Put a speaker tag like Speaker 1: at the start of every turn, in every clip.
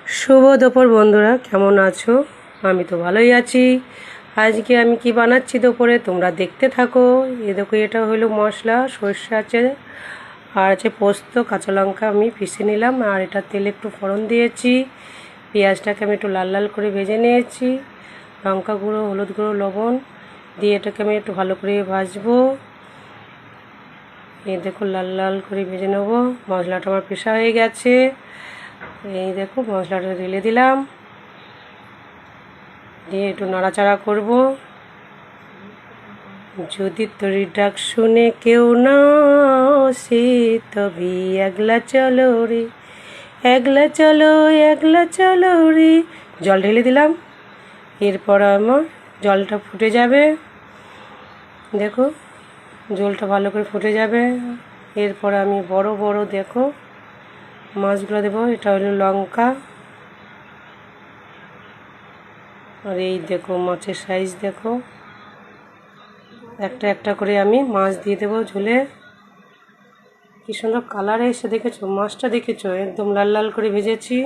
Speaker 1: শুভ দুপুর বন্ধুরা, কেমন আছো? আমি তো ভালোই আছি। আজকে আমি কি বানাচ্ছি দুপুরে তোমরা দেখতে থাকো। দেখো, এটা হলো মশলা, সর্ষে আছে আর আছে পোস্ত, কাঁচা লঙ্কা আমি পিষে নিলাম, আর এটা তেলে একটু ফোড়ন দিয়েছি। পেঁয়াজটাকে আমি একটু লাল লাল করে ভেজে নিয়েছি। লঙ্কা গুঁড়ো, হলুদ গুঁড়ো, লবণ দিয়ে এটাকে আমি একটু ভালো করে ভাজবো। এই দেখো, লাল লাল করে ভেজে নেবো। মশলাটা আমার পেশা হয়ে গেছে। এই দেখো, মশলাটা ঢেলে দিলাম, দিয়ে একটু নাড়াচাড়া করব। যদি তরি ডাক শুনে কেউ না আসে, তবে একলা চলো রে, একলা চলো, একলা চলো রে। জল ঢেলে দিলাম। এরপর আমার জলটা ফুটে যাবে। দেখো, জলটা ভালো করে ফুটে যাবে। এরপর আমি বড় বড় দেখো মাছগুলো দেবো। এটা হলো লঙ্কা, আর এই দেখো মাছের সাইজ দেখো। একটা একটা করে আমি মাছ দিয়ে দেবো ঝোলে। কি সুন্দর কালার এসে, দেখেছো? মাছটা দেখেছো? একদম লাল লাল করে ভেজেছি।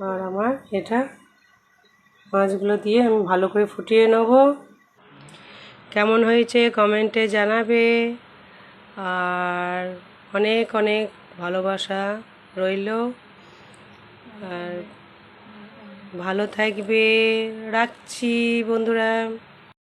Speaker 1: আর আমার এটা মাছগুলো দিয়ে আমি ভালো করে ফুটিয়ে নেব। কেমন হয়েছে কমেন্টে জানাবে। আর অনেক অনেক ভালোবাসা রইল। আর ভালো থাকবে। রাখছি বন্ধুরা।